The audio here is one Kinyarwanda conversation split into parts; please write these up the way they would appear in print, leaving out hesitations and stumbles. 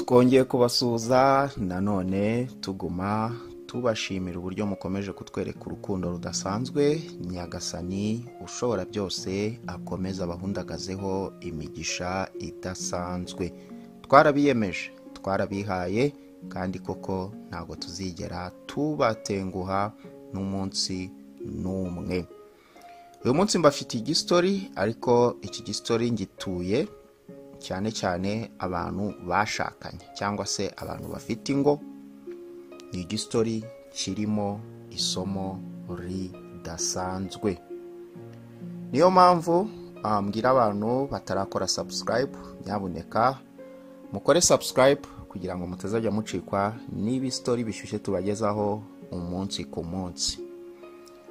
twongeye kubasuhuza nanone tuguma tubashimira uburyo mukomeje kutwereka urukundo rudasanzwe. Nyagasani ushobora byose akomeza abahundagazeho imigisha idasanzwe. Twarabiyemeje, twarabihaye, kandi koko ntabwo tuzigera tubatenguha n'umunsi n'umwe. Uyu munsi mbafitiye igistori, ariko iki gistori ngituye cyane cyane abantu bashakanye cyangwa se abantu bafite ingo. Ni igistori kirimo isomo ridasanzwe. Niyo mpamvu mbwira abantu batarakora subscribe, nyabuneka mukore subscribe kugira ngo mutazajya mucikwa n'ibi story bishyushye tubagezaho umunsi ku munsi.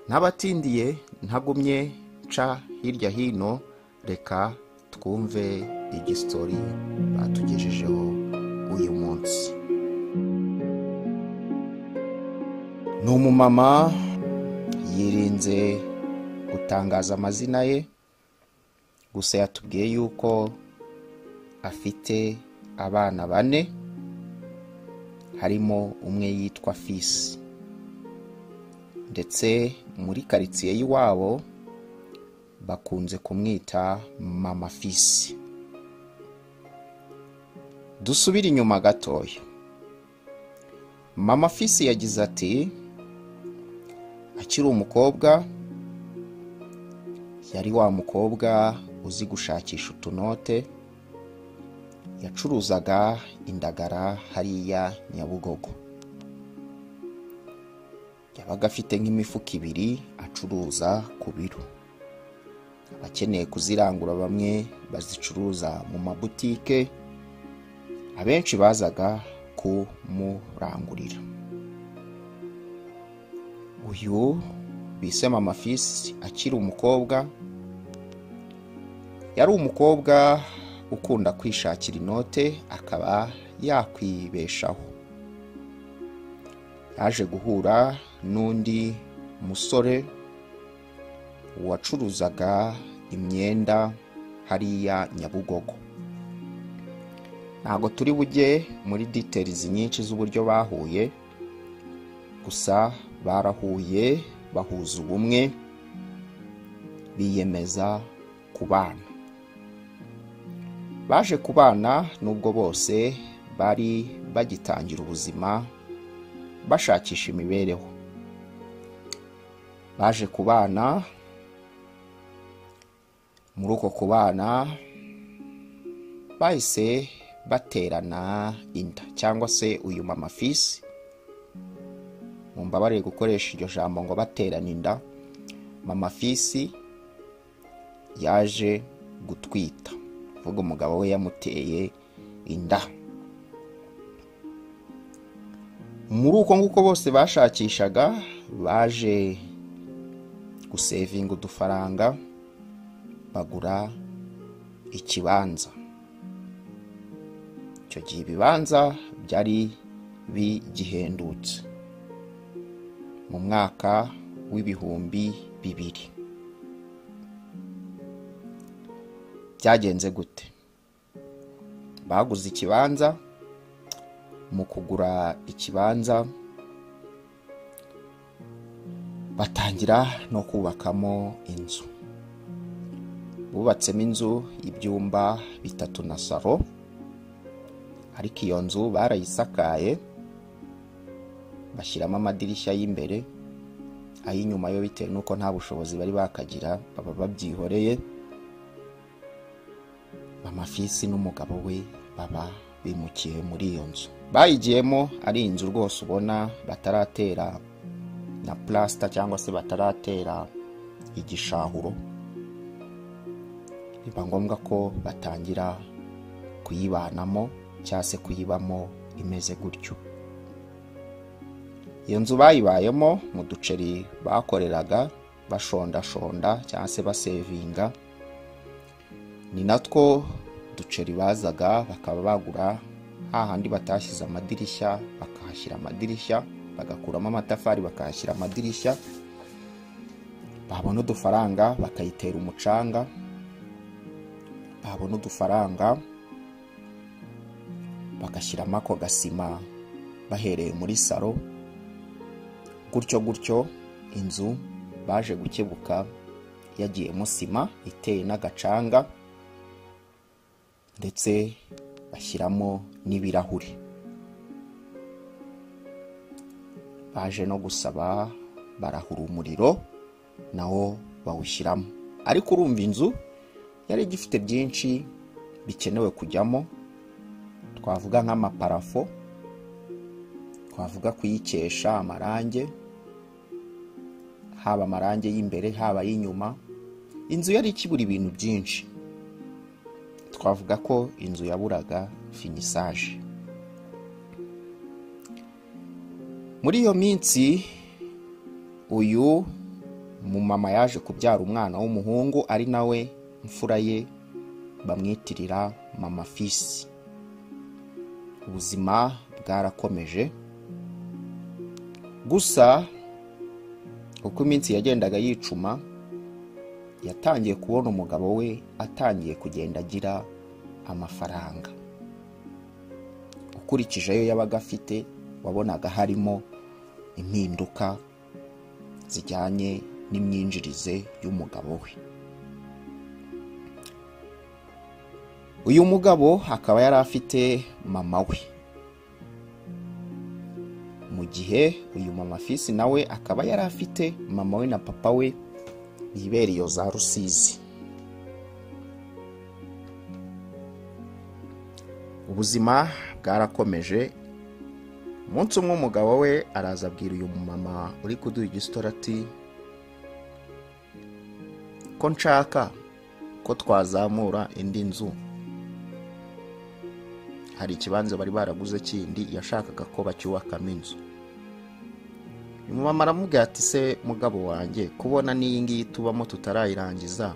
N'abatindiye ntagumye ca hirya hino, reka twumve igistori batugejejeho uyu munsi. Ni umumama yirinze gutangaza amazina ye, gusa yatubwiye yuko afite abana 4, harimo umwe yitwa Fisi, ndetse muri karitsiye y'iwabo bakunze kumwita Mama Fisi. Dusubire inyuma gatoya. Mama Fisi yagize ati akiri umukobwa, yari wa mukobwa uzi gushakisha utunote, yacuruzaga indagara hariya Nyabugogo. Yabaga afite nk'imifuka 2 acuruza ku biro. Abakeneye kuzirangura bamwe bazicuruza mu mabutike, abenshi bazaga kumurangurira. Uyu bise Mama Fisi akiri umukobwa, yari umukobwa ukunda kwishakira inote akaba yakwibeshaho. Yaje guhura n'undi musore wacuruzaga imyenda hariya Nyabugogo. Ntabwo turi bujye muri details nyinshi z'uburyo bahuye, gusa barahuye bahuza ubumwe, biyemeza kubana. Baje kubana nubwo bose bari bagitangira ubuzima bashakisha imibereho. Baje kubana, muri uko kubana bahise baterana inda, cyangwa se uyu Mama Fisi, mumbabarire gukoresha iryo jambo ngo baterana inda, Mama Fisi yaje gutwita, vuga umugabo we yamuteye inda. Muri uko nguko bose bashakishaga, baje gusevinga udufaranga, bagura ikibanza. Icyo gihe ibibanza byari bigihendutse mu mwaka w'ibihumbi 2. Byagenze gute? Baguze ikibanza. Mu kugura ikibanza batangira no kubakamo inzu. Bubatsemo inzu y'ibyumba 3 na saro, ariko iyo nzu barayisakaye bashyiramo amadirishya y'imbere, ay'inyuma yo bitewe nuko nta bushobozi bari bakagira baba babyihoreye. Mama Fisi n'umugabo we baba bimukiye muri iyo nzu. Bayigiyemo ari inzu rwose ubona bataratera na plaster cyangwa se bataratera igishahuro. Biba ngombwa ko batangira kuyibanamo cyangwa se kuyibamo imeze gutyo. Iyo nzu bayibayemo mu duceri bakoreraga bashonda cyangwa se basevinga. Ni natwo duceri bazaga bakaba bagura hahandi batashyize amadirishya, bakahashyira amadirishya, bagakuramo amatafari bakahashyira amadirishya. Babona udufaranga bakayitera umucanga, babona udufaranga bagashyiramo ako gasima bahereye muri salo. Gutyo gutyo inzu baje gukebuka yagiyemo sima iteye n'agacanga, ndetse bashyiramo n'ibirahuri. Baje no gusaba barahura umuriro nawo bawushyiramo. Ariko urumva inzu yari igifite byinshi bikenewe kujyamo, twavuga nk'amaparafo, twavuga kuyikesha amarange, haba amarange y'imbere haba y'inyuma. Inzu yari ikibura ibintu byinshi, twavuga ko inzu yaburaga finisage. Muri iyo minsi uyu mumama yaje kubyara umwana w'umuhungu, ari nawe mfura ye, bamwitirira mama Fisi. Ubuzima bwarakomeje, gusa uko iminsi yagendaga yicuma yatangiye kubona umugabo we atangiye kugenda agira amafaranga. Ukurikije ayo yabaga afite wabonaga harimo impinduka zijyanye n'imyinjirize y'umugabo we. Uyu mugabo akaba yari afite mama we, mu gihe uyu mama Fisi nawe akaba yari afite mama we na papa we bibera iyo za Rusizi. Ubuzima bwarakomeje. Umunsi umwe umugabo we araza abwira uyu mama uri kuduha igistora ati ko nshaka ko twazamura indi nzu. Hari ikibanza bari baraguze kindi yashakaga ko bacyubakamo inzu. Uyu mama aramubwira ati se mugabo wanjye, kubona n'iyi ngiyi tubamo tutarayirangiza,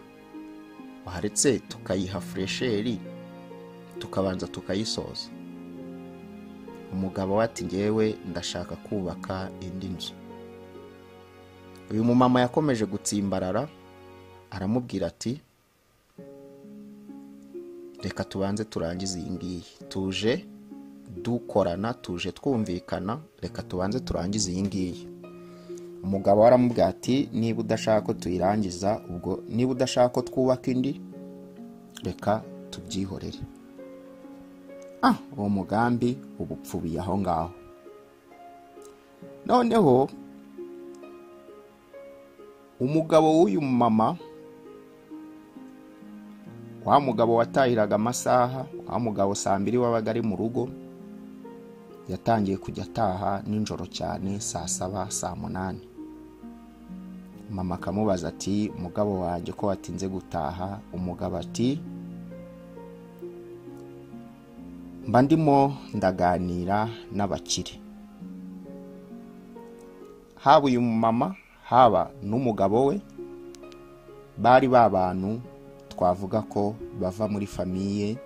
waharetse tukayiha fresheri tukabanza tukayisoza? Umugabo we ati ngewe ndashaka kubaka indi nzu. Uyu mumama yakomeje gutsimbarara, aramubwira ati reka tubanze turangize iyi ngiyi, tuje dukorana, tuje twumvikana, reka tubanze turangize iyi ngiyi. Umugabo aramubwira ati niba udashaka ko tuyirangiza, ubwo niba udashaka ko twubaka indi, reka tubyihorere. Uwo mugambi ubupfubiye aho ngaho. Noneho umugabo w'uyu mama, wa mugabo watahiraga amasaha, wa mugabo saa 2 wabaga ari mu rugo, yatangiye kujya ataha ninjoro cyane, saa 7 saa 8. Mama akamubaza ati mugabo wanjye ko watinze gutaha? Umugabo ati mba ndimo ndaganira n'abakire. Haba uyu mama haba n'umugabo we bari babantu twavuga ko bava muri famiye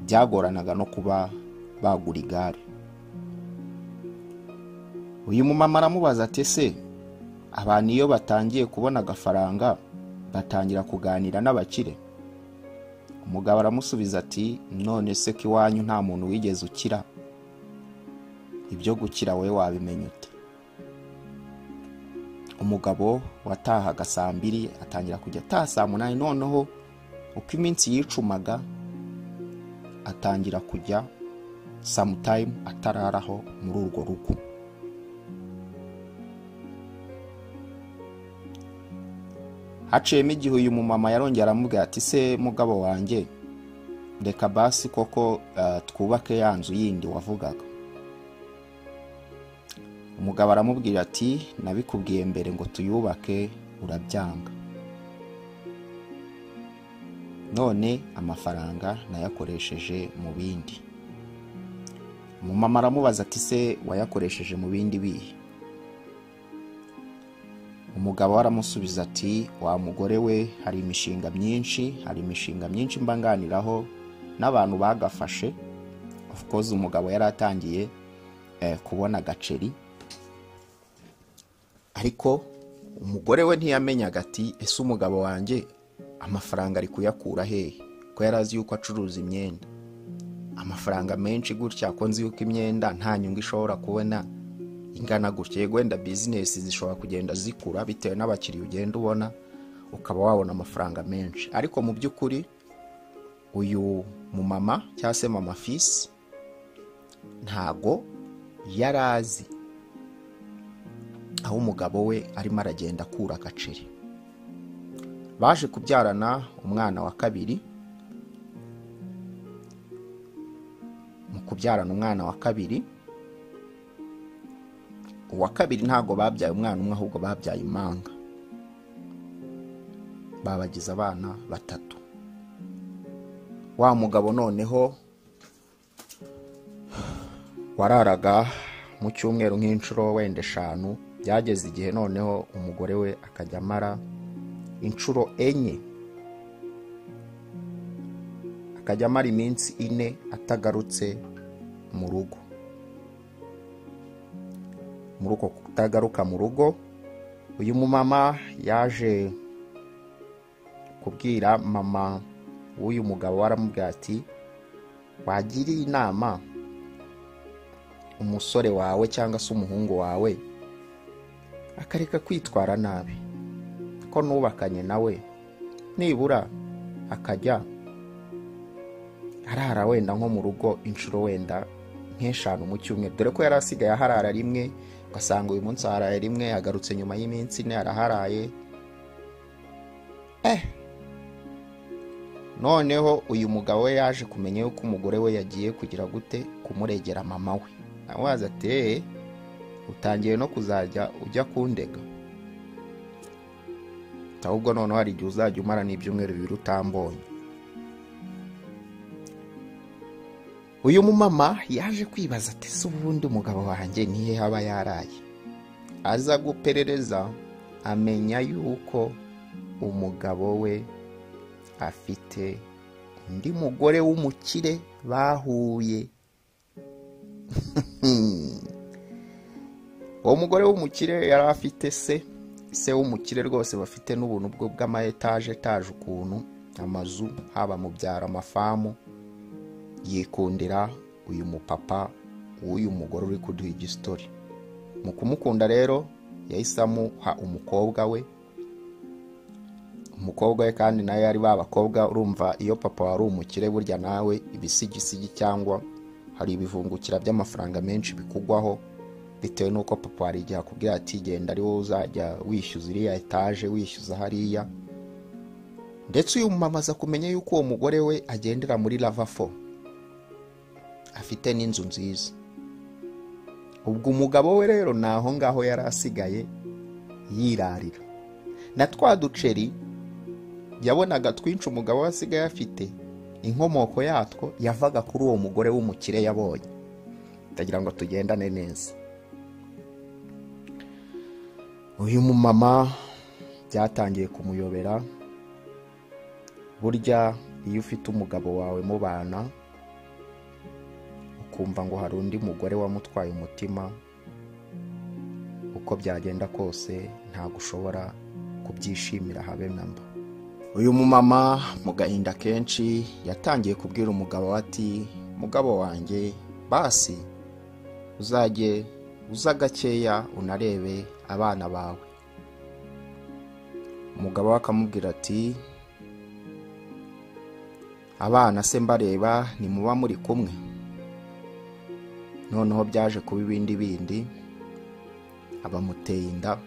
byagoranaga no kuba bagura igare. Uyu mumama aramubaza ati se abantu iyo batangiye kubona agafaranga batangira kuganira n'abakire? Umugabo aramusubiza ati none se ko iwanyu nta muntu wigeze ukira, ibyo gukira we wabimenya ute? Umugabo watahaga saa 2 atangira kujya ataha saa 8. Noneho uko iminsi yicumaga atangira kujya sometime atararaho muri urwo rugo. Haciyemo igihe uyu mumama yarongera aramubwira ati se mugabo wanjye, reka basi koko twubake ya nzu yindi wavugaga. Umugabo aramubwira ati nabikubwiye mbere ngo tuyubake urabyanga, none amafaranga nayakoresheje mu bindi. Umumama aramubaza ati se wayakoresheje mu bindi bihe? Umugabo aramusubiza ati wa mugore we, hari imishinga myinshi mbanganiraho n'abantu bagafashe. Of course umugabo yari atangiye kubona agaceri, ariko umugore we ntiyamenyaga ati ese umugabo wanjye amafaranga ari kuyakura hehe, ko yari azi yuko acuruza imyenda. amafaranga menshi gutya, ko nzi yuko imyenda nta nyungu ishobora kubona ingana gutya. Yego wenda bizinesi zishobora kugenda zikura bitewe n'abakiriya ugenda ubona, ukaba wabona amafaranga menshi, ariko mu by'ukuri uyu mumama cyangwa se mama Fisi ntago yarazi aho umugabo we arimo aragenda akura agaceri. Baje kubyarana umwana wa kabiri. Mu kubyarana umwana wa kabiri, uwa kabiri ntago babyaye umwana umwe, ahubwo babyaye impanga. Babagize abana batatu. Wa mugabo noneho wararaga mu cyumweru nk'inshuro wenda 5, byageze igihe noneho umugore we akajya amara inshuro 4, akajya amara iminsi 4 atagarutse mu rugo. Muri uko kutagaruka mu rugo, uyu mumama yaje kubwira mama w'uyu mugabo, waramubwira ati wagiriye inama umusore wawe cyangwa se umuhungu wawe akareka kwitwara nabi, ko nubakanye nawe nibura akajya arara wenda nko mu rugo inshuro wenda nk'eshanu mu cyumweru, dore ko yari asigaye aharara rimwe, ugasanga uyu munsi aharaye rimwe, agarutse nyuma y'iminsi 4 araharaye. Noneho uyu mugabo we yaje kumenya yuko umugore we yagiye kugira gute kumuregera mama we. Awaza ati utangiye no kuzajya ujya kundega, ahubwo noneho hari igihe uzajya umara n'ibyumweru 2 utambonye. Uyu mumama yaje kwibaza ati se ubundi umugabo wanjye nihe haba yaraye. Aza guperereza amenya yuko umugabo we afite undi mugore w'umukire bahuye. Uwo mugore w'umukire yari afite se w'umukire rwose, bafite n'ubuntu bwo bw'ama etaje ukuntu, amazu haba mu byaro, amafamu. Yikundira uyu mupapa w'uyu mugore uri kuduha igistori. Mu kumukunda rero yahise amuha umukobwa we. Umukobwa we kandi nawe yari babakobwa, urumva iyo papa wari umukire burya nawe ibisigisigi cyangwa hari ibivungukira by'amafaranga menshi bikugwaho, bitewe nuko papa wari igihe akubwira ati genda ari wowe uzajya wishyuza iriya etaje, wishyuza hariya. Ndetse uyu mumama aza kumenya yuko uwo mugore we agendera muri lava 4, afite n'inzu nziza. Ubwo umugabo we rero naho ngaho yari asigaye yirarira na twa duceri yabonaga twinshi umugabo wasigaye afite, inkomoko yatwo yavaga kuri uwo mugore w'umukire yabonye. Ndagira ngo tugendane neza. Uyu mumama byatangiye kumuyobera. Burya iyo ufite umugabo wawe mu bana ukumva ngo hari undi mugore wamutwaye umutima, uko byagenda kose ntabwo ushobora kubyishimira habe namba. Uyu mumama mu gahinda kenshi yatangiye kubwira umugabo ati mugabo wanjye basi uzajye uza gakeya unarebe abana bawe. Umugabo akamubwira ati abana se mbareba ni muba muri kumwe. Noneho byaje kuba ibindi bindi, abamuteye inda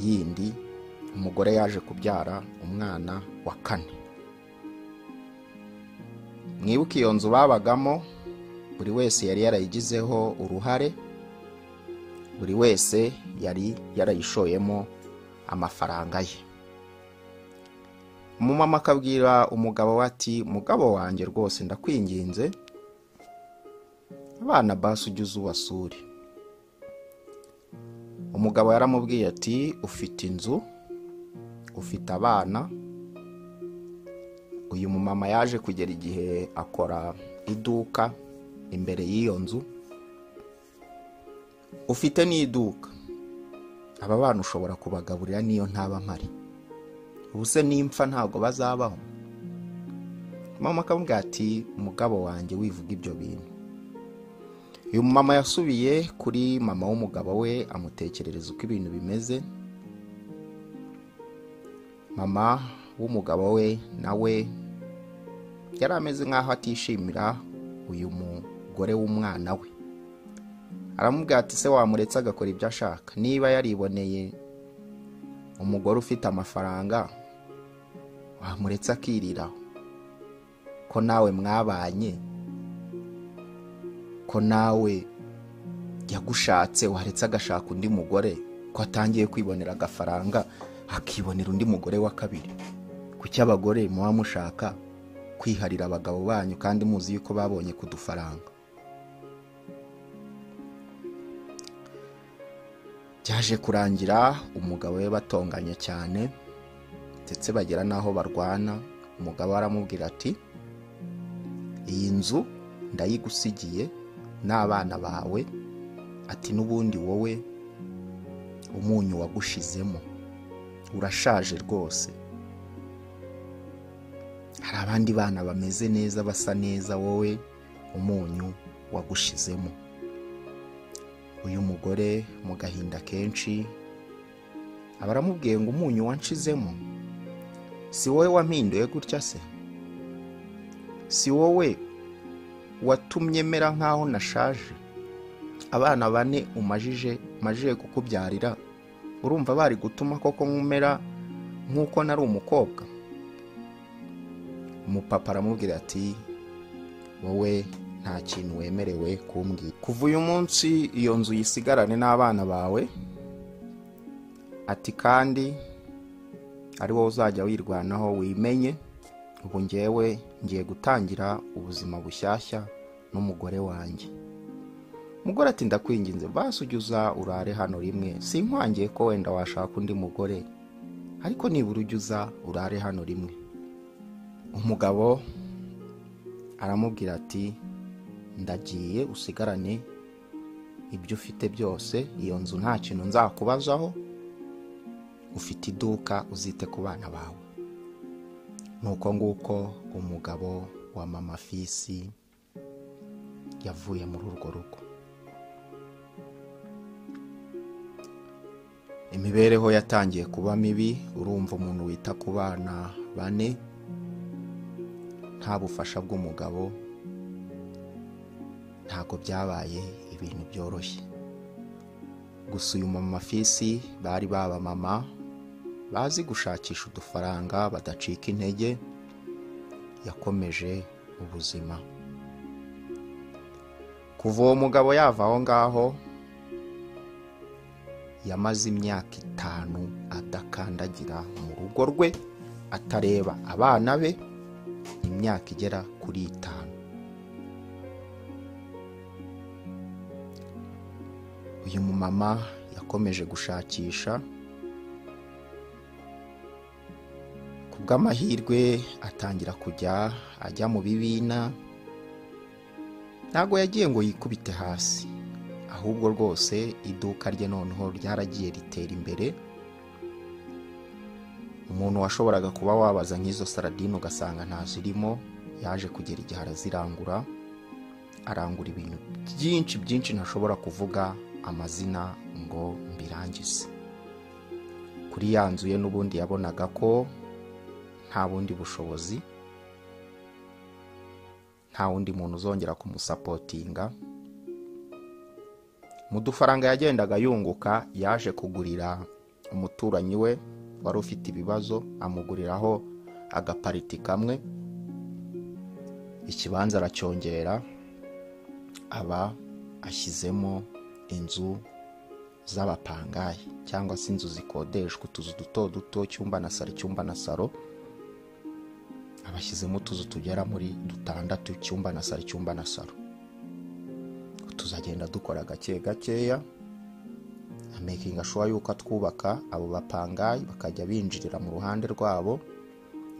yindi, umugore yaje kubyara umwana wa 4. Mwibuke iyo nzu babagamo, buri wese yari yarayigizeho uruhare, buri wese yari yarayishoyemo amafaranga ye. Umumama akabwira umugabo we ati mugabo wanjye rwose ndakwinginze abana basi ujye ubasure. Umugabo yaramubwiye ati ufite inzu, ufite abana. Uyu mumama yaje kugera igihe akora iduka imbere y'iyo nzu. Ufite n'iduka, aba bana ushobora kubagaburira niyo ntaba mpari. Ubuse nimpfa ntabwo bazabaho. mama akamubwira ati mugabo wanjye wivuga ibyo bintu. Uyu mama yasubiye kuri mama w'umugabo we amutekerereza uko ibintu bimeze. Mama w'umugabo we nawe yari ameze nk'aho atishimira uyu mugore w'umwana we. Aramubwira ati se wamuretse agakora ibyo ashaka, niba yariboneye umugore ufite amafaranga wamuretse akiriraho, ko nawe mwabanye, ko nawe yagushatse waretse agashaka undi mugore, ko atangiye kwibonera agafaranga akibonera undi mugore wa kabiri. Kuki abagore muba mushaka kwiharira abagabo banyu kandi muzi yuko babonye kudufaranga? Byaje kurangira umugabo we batonganye cyane ndetse bagera naho barwana. Umugabo aramubwira ati iyi nzu ndayigusigiye n'abana bawe, ati n'ubundi wowe umunyu wagushizemo, urashaje rwose, hari abandi bana bameze neza basa neza, wowe umunyu wagushizemo. Uyu mugore mu gahinda kenshi abaramubwiye ngo umunyu wanshizemo, si wowe wampinduye gutya se? Si wowe watumye mera nkaho nashaje? Abana 4 umajije kukubyarira, urumva bari gutuma koko nkumera nkuko nari umukobwa? Umupapa aramubwira ati wowe nta kintu wemerewe kumbwira. Kuva uyu munsi iyo nzu yisigarane n'abana bawe, ati kandi ari wowe uzajya wirwanaho wimenye, ubu ngewe ngiye gutangira ubuzima bushyashya n'umugore wanjye. Umugore ati ndakwinginze basi ujya urare hano rimwe, sinkwangiye ko wenda washaka undi mugore, ariko nibura ujya urare hano rimwe. Umugabo aramubwira ati ndagiye usigarane ibyo ufite byose, iyo nzu nta kintu nzakubazaho, ufite iduka uzite ku bana bawe. Nuko nguko umugabo wa mama Fisi yavuye muri urwo rugo. Imibereho yatangiye kuba mibi. Urumva umuntu wita ku bana 4 nta bufasha bw'umugabo, ntago byabaye ibintu byoroshye. Gusa uyu mama Fisi bari baba mama bazi gushakisha udufaranga badacika intege, yakomeje ubuzima. Kuva uwo mugabo yava aho ngaho yamaze imyaka 5 adakandagira mu rugo rwe, atareba abana be, imyaka igera kuri 5. Uyu mumama yakomeje gushakisha, kubw'amahirwe atangira kujya ajya mu bibina. Ntago yagiye ngo yikubite hasi, ahubwo rwose iduka rye noneho ryaragiye ritera imbere. Umuntu washoboraga kuba wabaza nk'izo saradine ugasanga ntazirimo, yaje kugera igihe arazirangura, arangura ibintu byinshi ntashobora kuvuga amazina ngo mbirangize. Kuri ya nzu ye n'ubundi yabonaga ko nta bundi bushobozi, nta wundi muntu uzongera kumusapotinga. Mu dufaranga yagendaga yunguka yaje kugurira umuturanyi we wari ufite ibibazo, amuguriraho agapariti kamwe, ikibanza aracyongera, aba ashyizemo inzu z'abapangayi cyangwa se inzu zikodeshwa, utuzu duto cyumba na saro, abashyizemo utuzu tugera muri 6, cyumba na saro. Tuzagenda dukora gakeya, making sure yuko twubaka abo bapangayi bakajya binjirira mu ruhande rwabo,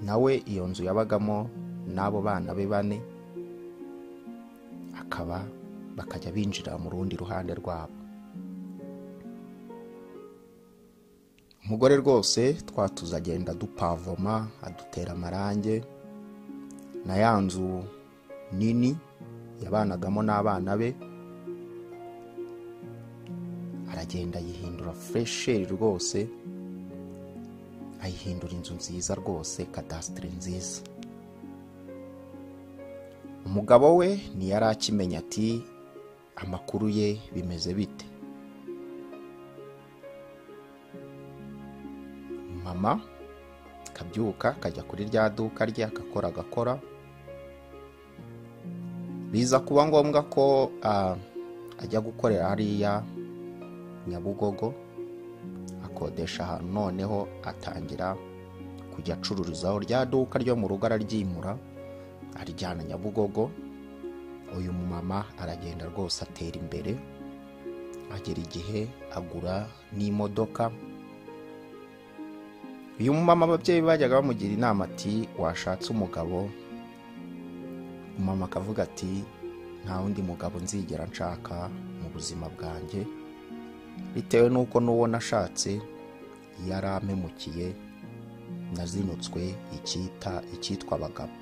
nawe iyo nzu yabagamo n'abo bana be 4 akaba bakajya binjira mu rundi ruhande rwabo. Umugore rwose twatuzagenda dupavoma, adutera amarange, na ya nzu nini yabanagamo n'abana be, aragenda ayihindura fresheri rwose, ayihindura inzu nziza rwose, kadasitire nziza. Umugabo we ntiyari akimenya ati amakuru ye bimeze bite. Mama kabyuka kajya kuri rya duka rye agakora, biza kuba ngombwa ko ajya gukorera hariya Nyabugogo, akodesha ahantu, noneho atangira kujya acururizaho. Rya duka ryo mu rugo araryimura arijyana Nyabugogo. Uyu mumama aragenda rwose atera imbere, agera igihe agura n'imodoka. Uyu mumama ababyeyi bajyaga bamugira inama ati washatse umugabo. Mama akavuga ati nta wundi mugabo nzigera nshaka mu buzima bwanjye, bitewe nuko n'uwo nashatse yarampemukiye, nazinutswe icyitwa abagabo.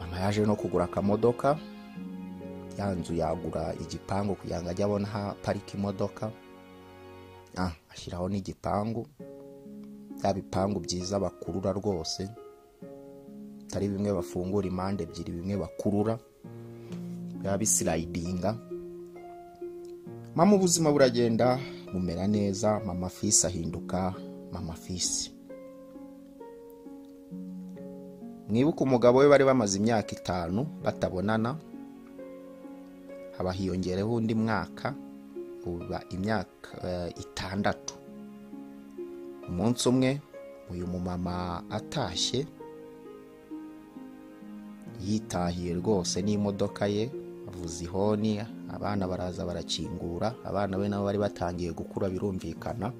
Mama yaje no kugura akamodoka, ya nzu yagura igipangu kugira ngo ajye abona aho parika imodoka, ashyiraho n'igipangu, bya bipangu byiza bakurura rwose, atari bimwe bafungura impande ebyiri, bimwe bakurura biba bisirayidinga. Mama ubuzima buragenda bumera neza, mama Fisi ahinduka mama Fisi. Mwibuka umugabo we bari bamaze imyaka 5 batabonana, haba hiyongereho undi mwaka, uba imyaka 6. Umunsi umwe uyu mumama atashye, yitahiye rwose n'imodoka ye, avuza ihoni, abana baraza barakingura. Abana be nabo bari batangiye gukura birumvikana.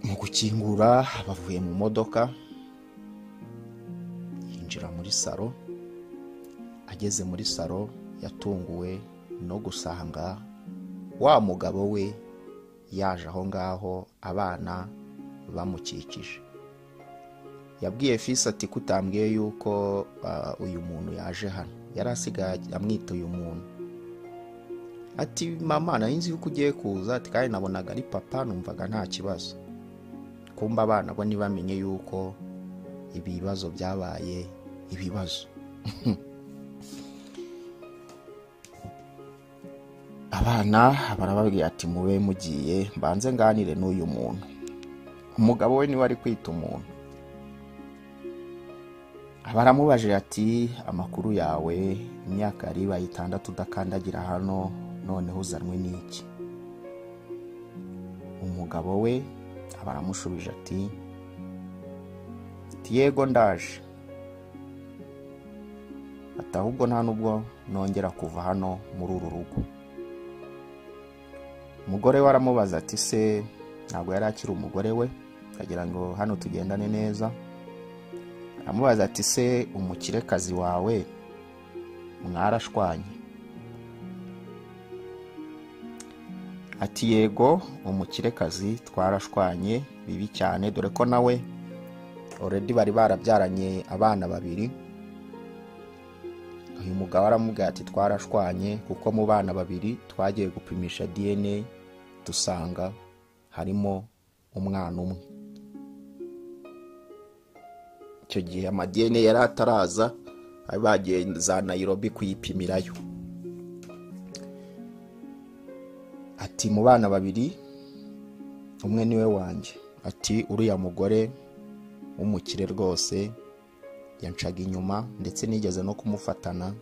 Mu gukingura bavuye mu modoka, yinjira muri salo. Ageze muri salo yatunguwe no gusanga wa mugabo we yaje aho ngaho, abana bamukikije. Yabwiye Fisi ati kutambwiye yuko uyu muntu yaje hano. Yari asigaye amwita uyu muntu. Ati mama nari nzi yuko ugiye kuza, ati kandi nabonaga ari papa, numvaga nta kibazo. Kumba abana bo ntibamenye yuko ibibazo byabaye ibibazo. Abana barababwiye ati mube mugiye mbanze nganire n'uyu muntu. Umugabo we niwe ari kwita umuntu. Baramubajije ati amakuru yawe, imyaka yari 6 udakandagira hano, noneho uzanwe n'iki? Umugabo we baramushubije ati yego ndaje, ati ahubwo nta nubwo nongera kuva hano muri uru rugo. Umugore we aramubaza ati se ntabwo yari akiri umugore we, akagira ngo hano tugendane neza. Aramubaza ati se umukirekazi wawe mwarashwanye? Ati yego umukirekazi twarashwanye bibi cyane, dore ko nawe already bari barabyaranye abana 2. Uyu mugabo aramubwira ati twarashwanye kuko mu bana 2 twagiye gupimisha DNA dusanga harimo umwana umwe. Icyo gihe ama DNA yari ataraza, bagiye za Nairobi kuyipimirayo. Ati mu bana 2 umwe niwe wanjye. Ati uriya mugore w'umukire rwose yancaga inyuma, ndetse nigeze no kumufatana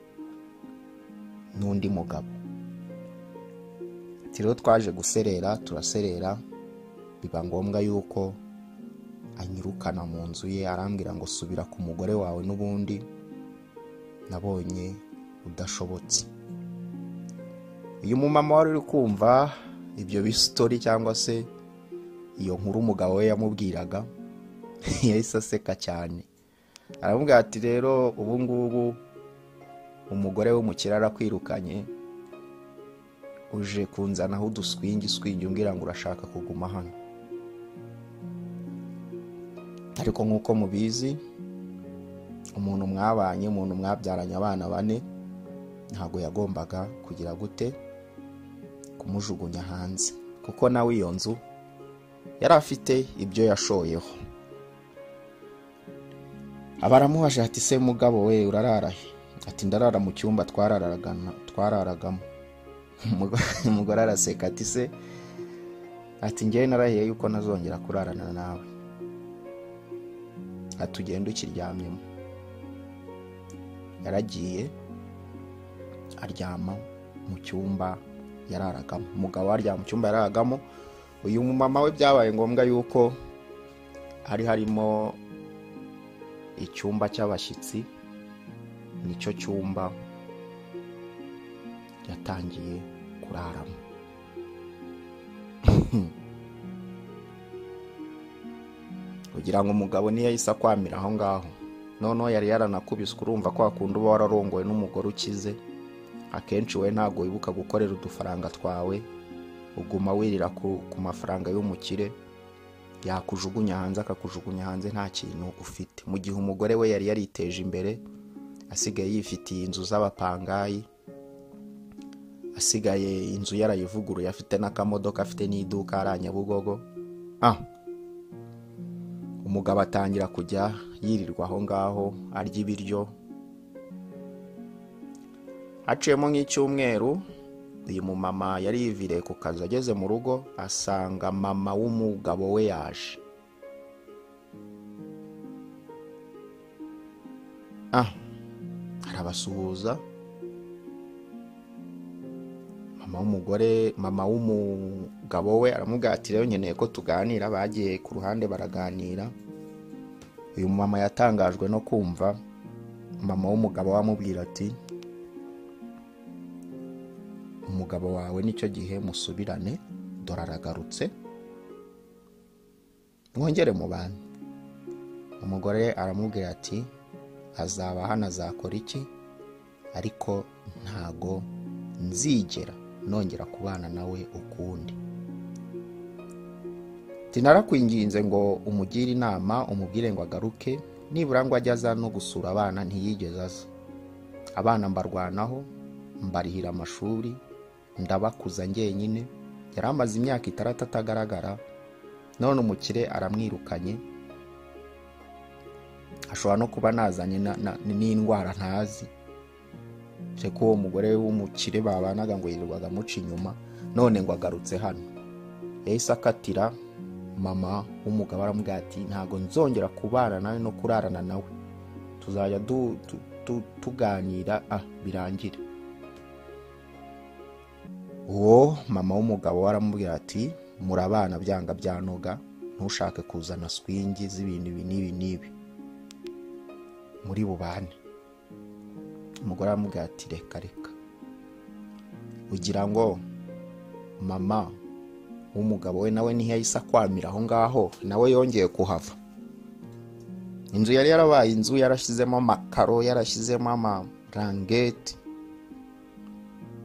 n'undi mugabo. Ati rero twaje guserera, turaserera, biba ngombwa yuko anyirukana mu nzu ye, arambwira ngo subira ku mugore wawe, n'ubundi nabonye udashobotse. Uyu mumama wari uri kumva ibyo bistory cyangwa se iyo nkuru umugabo we yamubwiraga, yahise aseka cyane. Aramubwira ati rero ubu ngubu umugore w'umukire arakwirukanye, uje kunzanaho uduswingi umbwira ngo urashaka kuguma hano. ariko nk'uko mubizi umuntu mwabanye, umuntu mwabyaranye abana 4 ntago yagombaga kugira gute kumujugunya hanze, kuko nawe iyo nzu yari afite ibyo yashoyeho. Abaramuhaje ati se mugabo we urararahe? Ati ndarara mu cyumba twararagamo. Umugore araseka ati se, ati ngiye narahiye yuko nazongera kurarana nawe, atugenda ukiryamyemo. Yaragiye aryama mu cyumba yararagamo. Umugabo aryama mu cyumba yararagamo. Uyu mumama we byabaye ngombwa yuko harimo icyumba cy'abashyitsi, nicyo cyumba yatangiye kuraramo. Kugira ngo umugabo niyahise akwamira aho ngaho, noneho yari yaranakubiswe. Urumva ko akunda uba wararongowe n'umugore ukize, akenshi we ntago wibuka gukorera udufaranga twawe, uguma wirira ku mafaranga y'umukire, yakujugunya hanze akakujugunya hanze nta kintu ufite. Mu gihe umugore we yari yariteje imbere, asigaye yifitiye inzu z'abapangayi, asigaye inzu yarayivuguruye, afite n'akamodoka, afite n'iduka ari Nyabugogo. Umugabo atangira kujya yirirwa aho ngaho arya ibiryo. Haciyemo nk'icyumweru, uyu mumama yari yiviriye ku kazi. Ageze mu rugo asanga mama w'umugabo we yaje. Arabasuhuza. Mama w'umugabo we aramubwira ati rero nkeneye ko tuganira. Bagiye ku ruhande baraganira. Uyu mama yatangajwe no kumva mama w'umugabo wamubwira ati umugabo wawe nicyo gihe musubirane, dore aragarutse, mwongere mu bana. Umugore aramubwira ati azaba hano, azakora iki, ariko ntago nzigera nongera kubana nawe ukundi. Tinarakwinginze ngo umugire inama, umubwire ngo agaruke, nibura ngo ajye aza no gusura abana. Ntiyigeze aza. Abana mbarwanaho, mbarihira amashuri, ndabakuza njyenyine. Yari amaze imyaka 6 atagaragara, none umukire aramwirukanye. Ashobora no kuba nazanye n'indwara ntazi, ko uwo mugore w'umukire babanaga ngo yirirwaga muca inyuma, none ngo agarutse hano. Yahise akatira mama w'umugabo, aramubwira ati ntago nzongera kubana nawe no kurarana nawe, tuzajya tuganira birangire. Uwo mama w'umugabo aramubwira ati murabana byanga byanoga, ntushake kuzana swingi z'ibintu n'ibi muri bubane. Umugore aramubwira ati reka ugira ngo mama w'umugabo we nawe ntiyahise akwamira aho ngaho, nawe yongeye kuhava. Inzu yari yarabaye inzu, yarashyizemo amakaro, yarashyizemo amarangeti.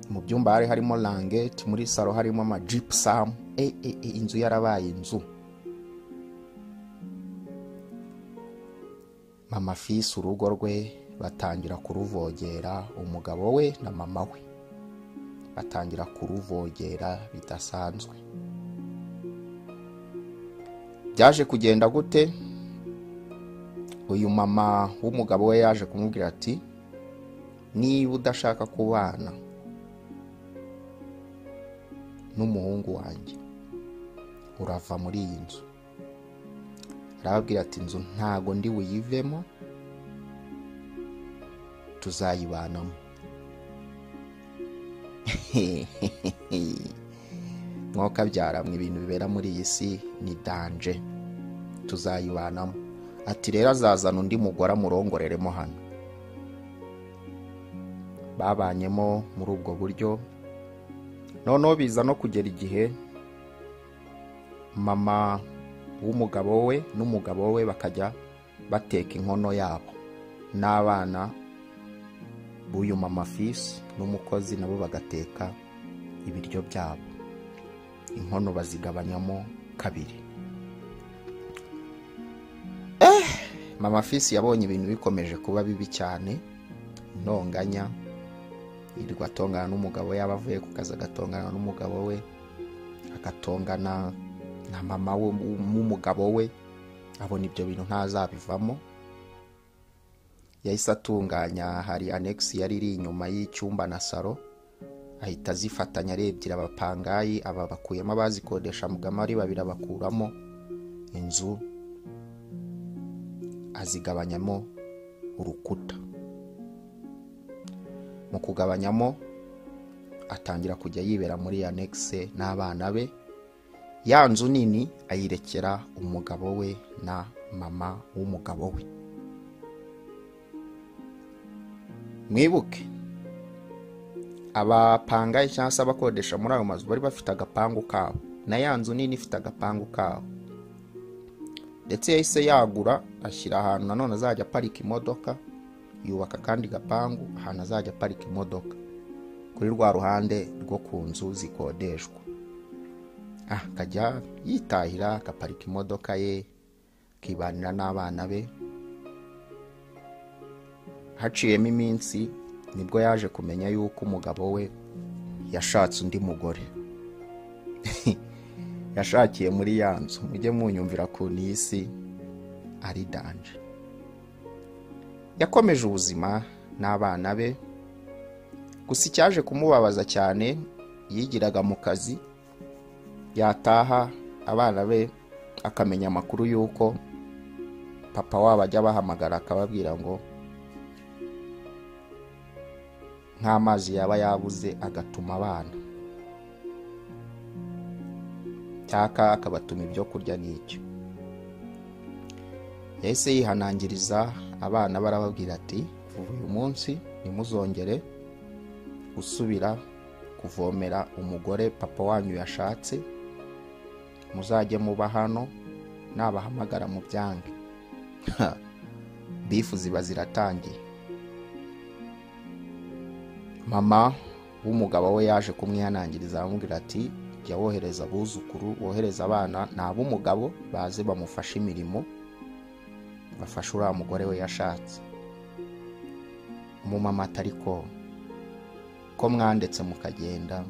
Mu byumba hari harimo langeti, muri salo harimo gypsum. Inzu yarabaye inzu. Mama Fisi urugo rwe batangira kuruvogera, umugabo we na mama we batangira kuruvogera bidasanzwe. Byaje kugenda gute? Uyu mama w'umugabo we yaje kumubwira ati niba udashaka kubana n'umuhungu wanjye, urava muri iyi nzu. Arababwira ati inzu ntago ndi buyivemo, tuzayibanamo. Mwoka byaramwe ibintu bibera muri iyi si ni danje, tuzayibanamo. Ati rero azazana undi mugore amurongoreremo hano. Babanyemo muri ubwo buryo. Noneho biza no kugera igihe mama w'umugabo we n'umugabo we bakajya bateka inkono yabo, n'abana b'uyu mama Fisi n'umukozi nabo bagateka ibiryo byabo. Inkono bazigabanyamo 2. mama Fisi yabonye ibintu bikomeje kuba bibi cyane, intonganya, yirirwa atongana n'umugabo we, yaba avuye ku kazi agatongana n'umugabo we, agatongana na mama we w'umugabo we. Abona ibyo bintu ntazabivamo, yahise atunganya, hari annex yari iri inyuma y'icyumba na salo, ahita azifatanya arebye abapangayi, aba bakuyemo abazikodesha mugama ari babiri, abakuramo inzu azigabanyamo urukuta. Mu kugabanyamo atangira kujya yibera muri annex n'abana be, ya nzu nini ayirekera umugabo we na mama w'umugabo we. Mwibuke abapangayi cyangwa se abakodesha muri ayo mazu bari bafite agapangu kabo, na ya nzu nini ifite agapangu kabo, ndetse yahise yagura ashyira ahantu nanone azajya aparika imodoka, yubaka kandi gapangu ahantu azajya aparika imodoka kuri rwa ruhande rwo ku nzu zikodeshwa. Akajya yitahira akaparika imodoka ye, akibanira n'abana be. Haciyemo iminsi nibwo yaje kumenya yuko umugabo we yashatse undi mugore. Yashakiye muri ya nzu, mujye munyumvira ku isi ari danje. Yakomeje ubuzima n'abana be, gusa icyaje kumubabaza cyane, yigiraga mu kazi, yataha abana be akamenya amakuru yuko papa wabo ajya bahamagara akababwira ngo nk'amazi yaba yabuze, agatuma abana cyaka akabatuma ibyo kurya n'icyo. Yahise yihanangiriza abana barababwira ati, uyu munsi ntimuzongere gusubira kuvomera umugore papa wanyu yashatse, muzajye muba hano, nabahamagara mu byange. Bifu ziba ziratangiye. Mama w'umugabo we yaje kumwihanangiriza amubwira ati, jya wohereza abuzukuru, wohereza abana n'ab'umugabo baze bamufashe imirimo, bafashe uriya mugore we yashatse. Umumama atari ko mwandetse mukagenda,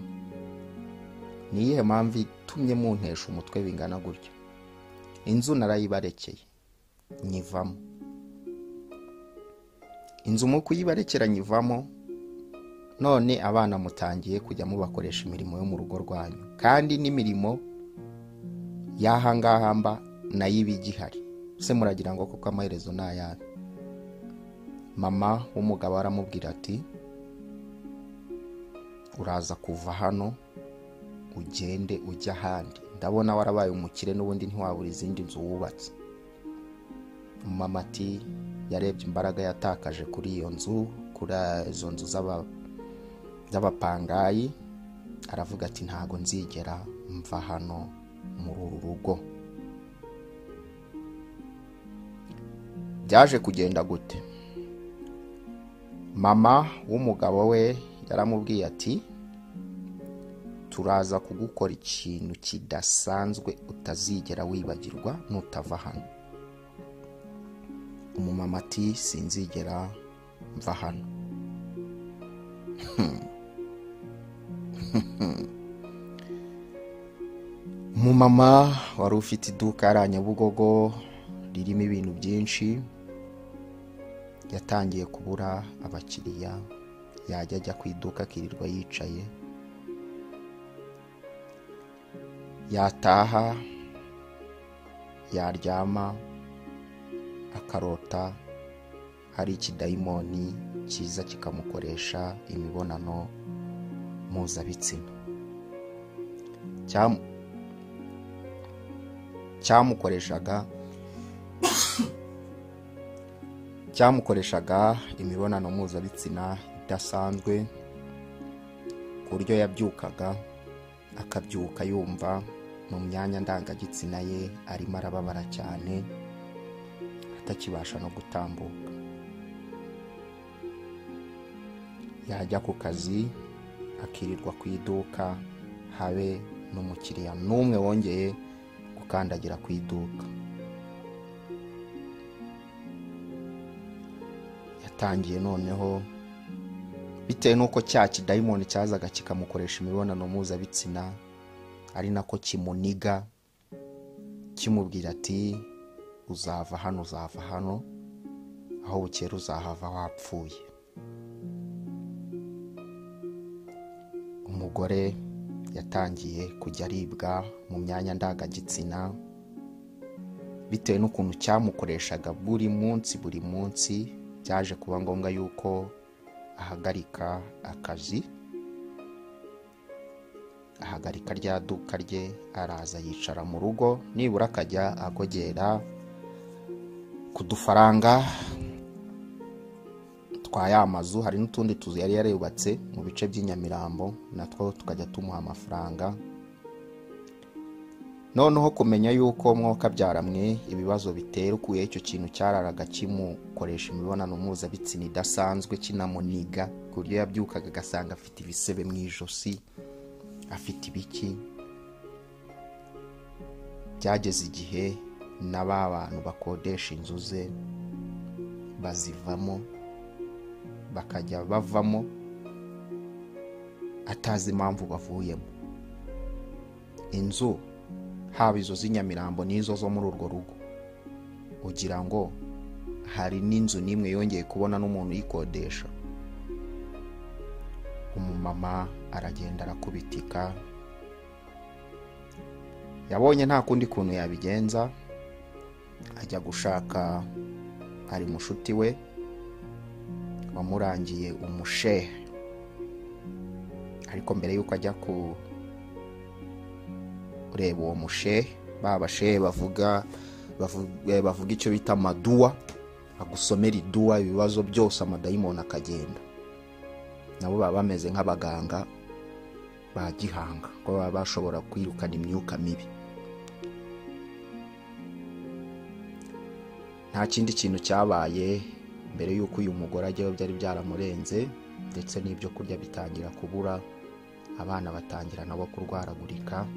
niyihe mpamvu itumye muntesha umutwe bingana gutyo? Inzu narayibarekeye nyivamo, inzu mu kuyibarekera nyivamo, none abana mutangiye kujya mubakoresha imirimo yo mu rugo rwanyu, kandi n'imirimo y'ahangaha mba nayo iba igihari. Se muragira ngo kuko amaherezo ni ayahe? Mama w'umugabo aramubwira ati, uraza kuva hano ugende ujya ahandi, ndabona warabaye umukire n'ubundi ntiwabura izindi nzu wubatse. Mama ati, yarebye imbaraga yatakaje kuri iyo nzu, kuri izo nzu z'abapangayi, aravuga ati, ntago nzigera mva hano muri uru rugo. Byaje kugenda gute? Mama w'umugabo we yaramubwiye ati, turaza kugukora ikintu kidasanzwe utazigera wibagirwa nutava hano. Umumama ati, sinzigera mva hano. Umumama wari ufite iduka ari Nyabugogo ririmo ibintu byinshi, yatangiye kubura abakiriya. Yajya ajya ku iduka akirirwa yicaye, yataha yaryama akarota hari ikidayimoni kiza kikamukoresha imibonano mpuzabitsina. cyamukoreshaga imibonano mpuzabitsina idasanzwe, ku buryo yabyukaga akabyuka yumva mu myanya ndangagitsina ye arimo arababara cyane, atakibasha no gutambuka. Yajya ku kazi akirirwa ku iduka, habe n'umukiriya n'umwe wongeye gukandagira ku iduka. yatangiye noneho bitewe n'uko cya kidayimoni cyazaga kikamukoresha imibonano mpuzabitsina, ari nako kimuniga kimubwira ati uzava hano aho bukera uzahava wapfuye. Umugore yatangiye kujya aribwa mu myanya ndangagitsina bitewe n'ukuntu cyamukoreshaga buri munsi. Byaje kuba ngombwa yuko ahagarika akazi, ahagarika rya duka rye, araza yicara mu rugo, nibura akajya agogera ku dufaranga twa ya mazu. Hari n'utundi tuzu yari yarubatse mu bice by'Inyamirambo, natwo tukajya tumuha amafaranga. Noneho kumenya yuko Mwuka byaramwe ibibazo bitera ukuye icyo kintu cyararaga kimukoresha imibonano mpuzabitsina idasanzwe, kinamuniga ku buryo yabyukaga agasanga afite ibisebe mu ijosi, afite ibiki. Byageze igihe n'aba bantu bakodesha inzu ze bazivamo, bakajya bavamo atazi impamvu bavuyemo. Inzu haba izo z'Inyamirambo n'izo zo muri urwo rugo, ugira ngo hari n'inzu n'imwe yongeye kubona n'umuntu uyikodesha. Umumama aragenda arakubitika, yabonye nta kundi kuntu yabigenza, ajya gushaka hari mushuti we wamurangiye umushehe. Ariko mbere yuko ajya kureba uwo mushehe, babashehe bavuga icyo bita amaduwa, agusomera iduwa ibibazo byose amadayimoni akagenda. Nabo baba bameze nk'abaganga ba gihanga, ko baba bashobora kwirukana imyuka mibi. Nta kindi kintu cyabaye mbere yuko uyu mugore ajyayo, byari byaramurenze, ndetse n'ibyo kurya bitangira kubura, abana batangira nabo kurwaragurika,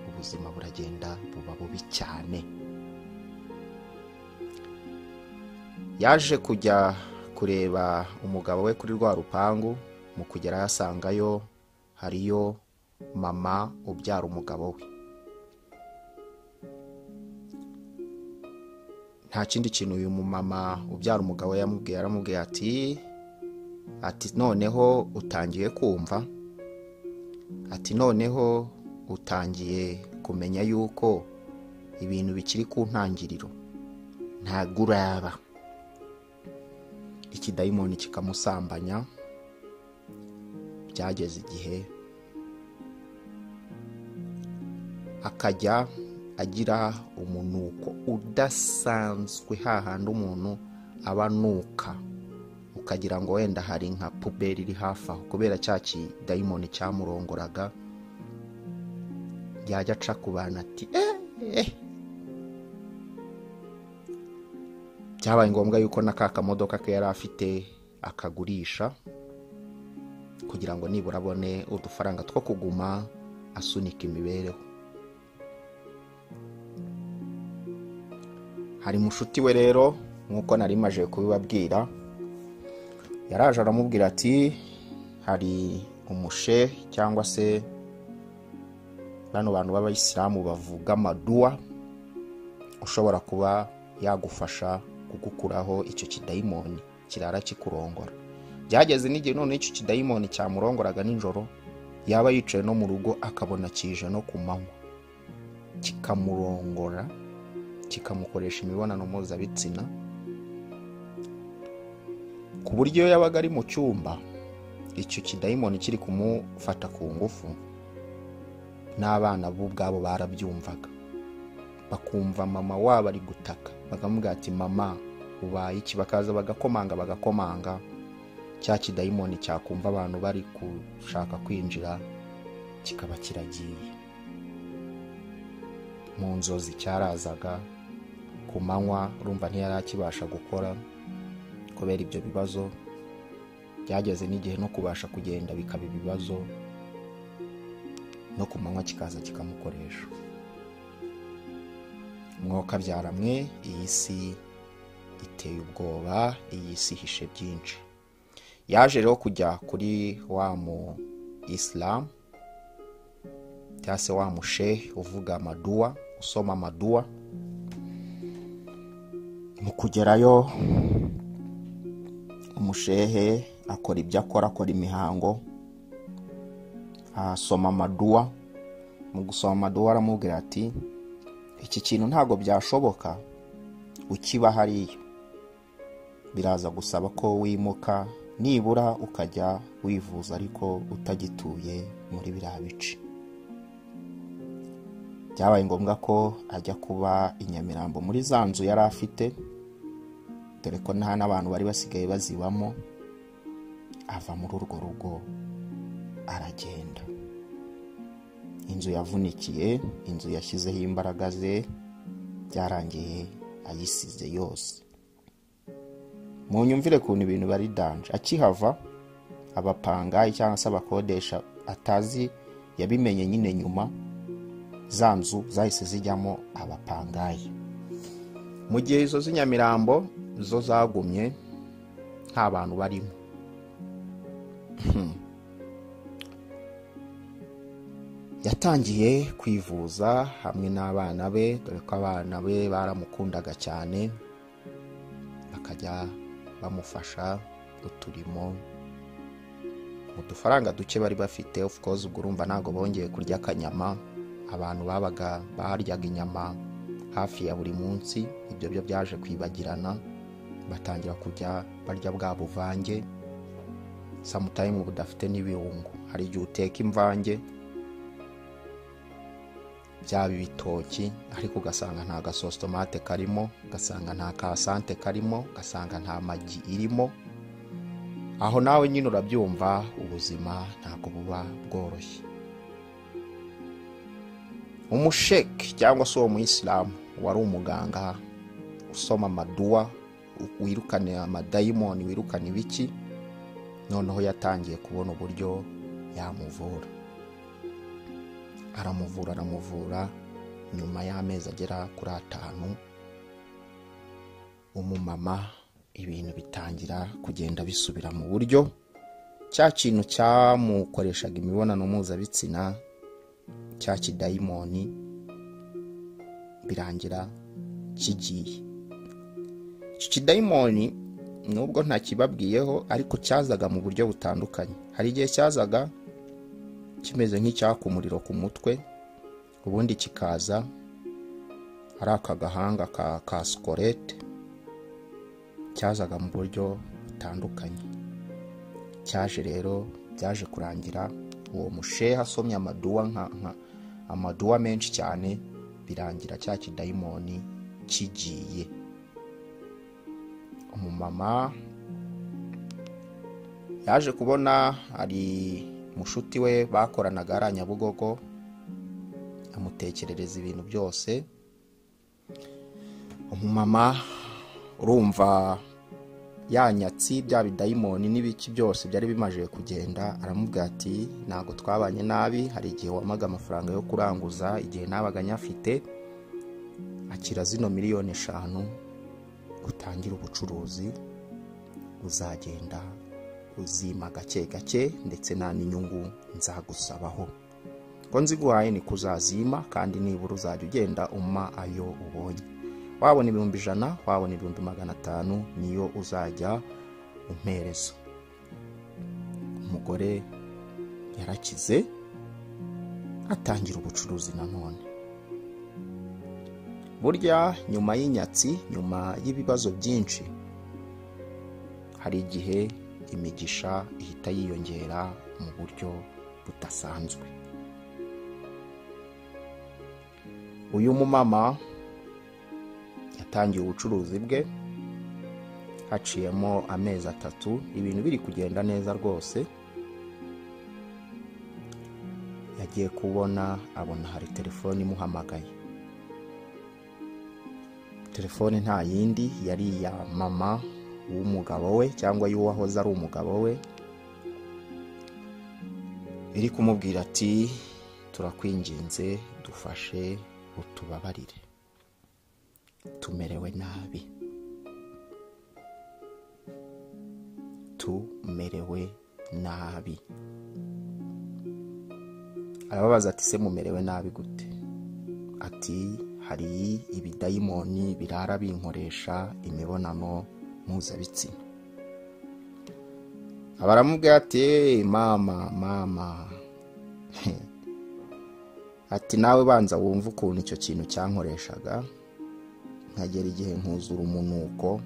ubuzima buragenda buba bubi cyane. Yaje kujya kureba umugabo we kuri rwa rupangu, mu kugera yasangayo hariyo mama ubyara umugabo we. Nta kindi kintu uyu mumama ubyara umugabo yaramubwiye ati noneho utangiye kumva, ati noneho utangiye kumenya yuko ibintu bikiri ku ntangiriro, ntago uraba. Ikidayimoni kikamusambanya. Byageze igihe akajya agira umunuko udasanzwe, hahandi umuntu aba anuka ukagira ngo wenda hari nka puberi iri hafi aho, kubera cya kidayimoni cyamurongoraga. Yajya aca ku bantu ati byabaye ngombwa yuko na ka kamodoka ke yari afite akagurisha, kugira ngo nibura abone udufaranga two kuguma asunika imibereho. Hari mushuti we rero, nk'uko nari maje kubibabwira, yaraje aramubwira ati hari umushe cyangwa se bano bantu b'abayisilamu bavuga amaduwa, ushobora kuba yagufasha kugukuraho icyo kidayimoni kirara kikurongora. Byageze n'igihe none icyo kidayimoni cyamurongoraga nijoro, yaba yicaye no mu rugo akabona kije no ku manywa, kikamurongora, kikamukoresha imibonano mpuzabitsina, ku buryo yabaga ari mu cyumba icyo kidayimoni kiri kumufata ku ngufu. N'abana bo ubwabo barabyumvaga, bakumva mama wabo ari gutaka, bakamubwira ati mama ubaye iki, bakaza bagakomanga, cya kidayimoni cyakumva abantu bari gushaka kwinjira kikaba kiragiye. Mu nzozi cyarazaga, ku manywa urumva ntiyari akibasha gukora kubera ibyo bibazo. Byageze n'igihe no kubasha kugenda bikaba ibibazo, no ku manywa kikaza kikamukoresha. Mwuka byaramwe, iyi si iteye ubwoba, iyi si ihishe byinshi. Yaje rero kujya kuri wa mu Islam cyangwa se wa mushehe uvuga amadua, usoma amadua. Mu kugerayo umushehe akora ibyo akora imihango, asoma amadua. Mu gusoma amadua aramubwira ati iki kintu ntago byashoboka ukiba hariya, biraza gusaba ko wimuka, nibura ukajya wivuza ariko utagituye muri biriya bice. Byabaye ngombwa ko ajya kuba i Nyamirambo muri za nzu yari afite, dore ko nta n'abantu bari basigaye bazibamo. Ava muri urwo rugo aragenda. Inzu yavunikiye, inzu yashyizeho imbaraga ze, byarangiye ayisize yose. Mu nyumvire kuntu ibintu bari danje. Akihava abapangayi cyangwa se abakodesha atazi yabimenye nyine nyuma, za nzu zahise zijyamo abapangayi. Mu gihe izo z'Inyamirambo zo zagumye nta bantu barimo. Yatangiye kwivuza hamwe n'abana be, dore ko abana be baramukundaga cyane, bakajya bamufasha uturimo mu dufaranga duke bari bafite. Of course ubwo urumva ntago bongeye kurya akanyama. Abantu babaga baryaga inyama hafi ya buri munsi, ibyo byo byaje kwibagirana, batangira kujya barya bwa buvange, sometime budafite n'ibirungo. Hari igihe uteka imvange byaba ibitoki ariko ugasanga nta gasosi tomate karimo, ugasanga nta kasante karimo, ugasanga nta magi irimo. Aho nawe nyine urabyumva ubuzima ntabwo buba bworoshye. Umusheki cyangwa se uwo Muislamu wari umuganga usoma amadua, wirukane amadayimoni, wirukane ibiki, noneho yatangiye kubona uburyo yamuvura. Aramuvura nyuma y'amezi agera kuri 5, umumama ibintu bitangira kugenda bisubira mu buryo. Cya kintu cyamukoreshaga imibonano mpuzabitsina, cya kidayimoni, birangira kigiye. Iki kidayimoni nubwo ntakibabwiyeho ariko cyazaga mu buryo butandukanye. Hari igihe cyazaga kimeze nk'icyaka umuriro ku mutwe, ubundi kikaza ari akagahanga ka skorete. Cyazaga mu buryo butandukanye. Cyaje rero, byaje kurangira uwo mushehe asomye amadua amadua menshi cyane, birangira cya kidayimoni kigiye. Umumama yaje kubona ari mushuti we bakoranaga ari Nyabugogo, amutekerereza ibintu byose. Umumama urumva yanyatsi bya bidayimoni n'ibiki byose byari bimaje kugenda, aramubwira ati ntago twabanye nabi, hari igihe wamaga amafaranga yo kuranguza, igihe nabaga nyafite, akira zino 5 miliyoni utangira ubucuruzi, uzagenda uzima gake gake ndetse nta n'inyungu nzagusabaho. Ko nziguhaye ni kuzazima, kandi nibura uzajya ugenda umma ayo ubonye. Wabona 100,000, wabona 500, niyo uzajya umpereza. Umugore yarakize, atangira ubucuruzi nanone. Burya nyuma y'inyatsi, nyuma y'ibibazo byinshi, hari igihe imigisha ihita yiyongera mu buryo budasanzwe. Uyu mumama yatangiye ubucuruzi bwe, haciyemo amezi 3, ibintu biri kugenda neza rwose. Yagiye kubona abona hari telefone imuhamagaye. Telefone nta yindi, yari ya mama w'umugabo we cyangwa y'uwahoze ari umugabo we, iri kumubwira ati turakwinginze dufashe utubabarire, tumerewe nabi. tumerewe nabi. Arababaza ati se mumerewe nabi gute? Ati hari ibidayimoni birara binkoresha imibonano mpuzabitsina. Abaramubwira ati mama ati nawe banza wumva ukuntu icyo kintu cyankoreshaga, nkagera igihe nkuzura umunuko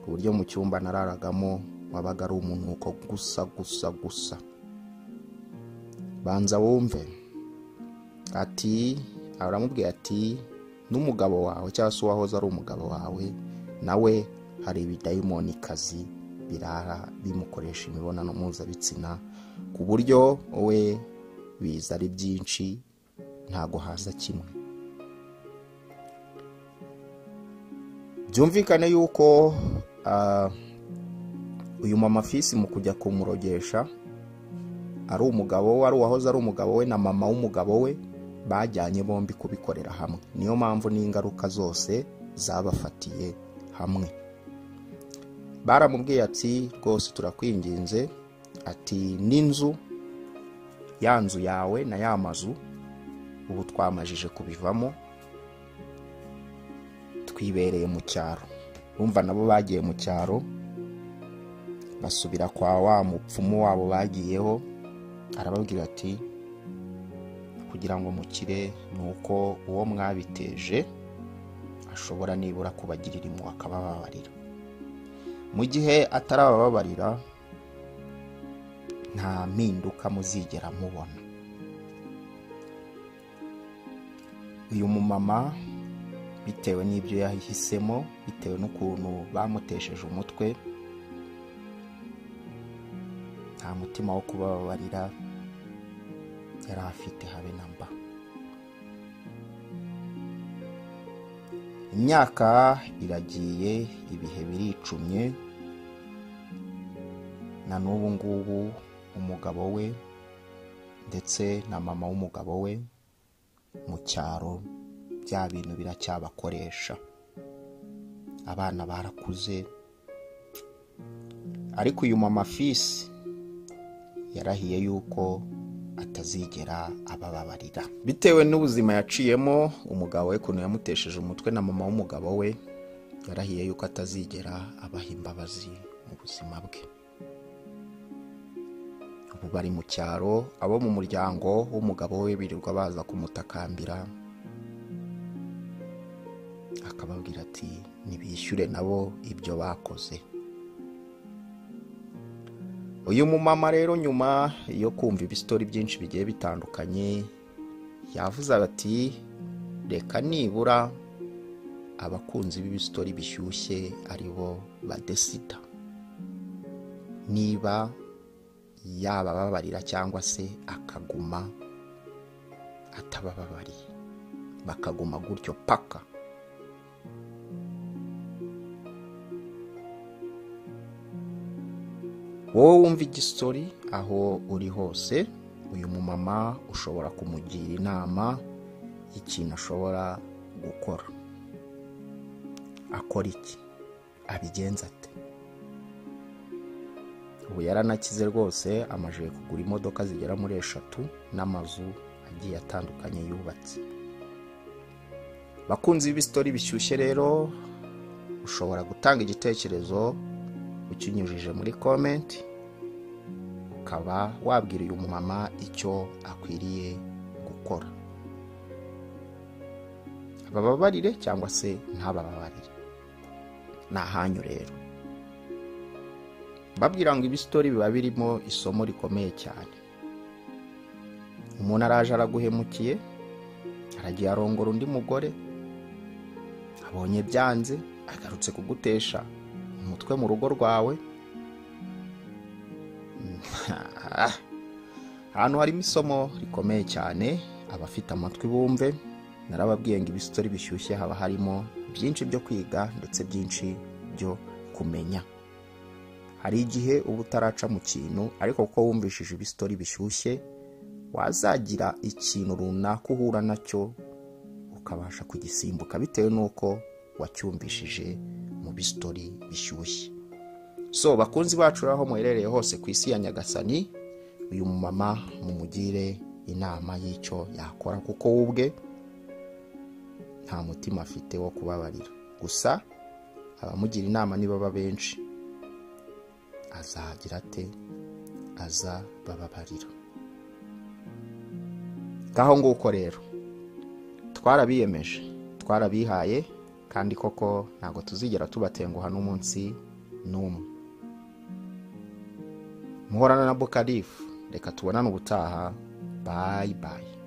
ku buryo mu cyumba nararagamo wabaga ari umunuko gusa. Banza wumve. Ati aramubwira ati n'umugabo wawe cyangwa se uwahoze ari umugabo wawe nawe hari ibidayimoni kazi birara bimukoresha imibonano mpuzabitsina ku buryo we biza ari byinshi ntago haza kimwe. Byumvikane yuko uyu mama Fisi mu kujya kumurogesha ari umugabo we, ari uwahoze ari umugabo we na mama w'umugabo we bajyanye bombi kubikorera hamwe. Niyo mpamvu n'ingaruka zose zabafatiye hamwe. Baramubwiye ati rwose turakwinginze, ati n'inzu ya nzu yawe na ya mazu ubu twamajije kubivamo, twibereye mu cyaro. Bumva nabo bagiye mu cyaro basubira kwa wa mupfumu wabo bagiyeho. Arababwira ati kugira ngo mukire nuko uwo mwabiteje ashobora nibura kubagirira impuhwe akabababarira. Mu gihe atarababarira nta mpinduka muzigera mubona. Uyu mumama bitewe n'ibyo yahisemo, bitewe n'ukuntu bamutesheje umutwe, nta mutima wo kubabarira yari afite habe namba. Imyaka iragiye, ibihe biricumye, na n'ubu ngubu umugabo we ndetse na mama w'umugabo we mu cyaro bya bintu biracyabakoresha. Abana barakuze, ariko uyu mama Fisi yarahiye yuko atazigera abababarira. Bitewe n'ubuzima yaciyemo, umugabo we kuntu yamutesheje umutwe na mama w'umugabo we, yarahiye yuko atazigera abaha imbabazi mu buzima bwe. Ubu bari mu cyaro, abo mu muryango w'umugabo we birirwa baza kumutakambira, akababwira ati nibishyure nabo ibyo bakoze. Uyu mumama rero nyuma yo kumva ibistori byinshi bigiye bitandukanye, yavuze ati reka nibura abakunzi b'ibistori bishyushye aribo badesida niba yabababarira cyangwa se akaguma atabababariye, bakaguma gutyo paka. Wowe wumva igistori aho uri hose, uyu mumama ushobora kumugira inama y'ikintu ashobora gukora. Akora iki? Abigenza ate? Ubu yaranakize rwose, amajije kugura imodoka zigera muri 3 n'amazu agiye atandukanye yubatse. Bakunzi b'ibistori bishyushye rero, ushobora gutanga igitekerezo ukinyujije muri comment, ukaba wabwira uyu mumama icyo akwiriye gukora. Abababarire cyangwa se ntabababarire, nahanyu rero. Babwira ngo ibistori biba birimo isomo rikomeye cyane. Umuntu araje araguhemukiye, aragiye arongora undi mugore, abonye byanze, agarutse kugutesha umutwe mu rugo rwawe. Hano harimo isomo rikomeye cyane, abafite amatwi bumve. Narababwiye ngo ibistori bishyushye haba harimo byinshi byo kwiga ndetse byinshi byo kumenya. Hari igihe uba utaraca mu kintu, ariko kuko wumvishije ibistori bishyushye wazagira ikintu runaka uhura nacyo ukabasha kugisimbuka bitewe n'uko wacyumvishije mu bistori bishyushye. So bakunzi bacu aho muherereye hose ku isi ya Nyagasani, uyu mumama mumugire inama y'icyo yakora, kuko ubwe nta mutima afite wo kubabarira. Gusa abamugira inama niba benshi, azagira ate, aza bababarira. Gaho nguko rero twarabiyemeje, twarabihaye, kandi koko ntago tuzigera tubatenguha n'umunsi n'umwe. Muhorana na Bukarifu, reka tubonane ubutaha. Bye bye.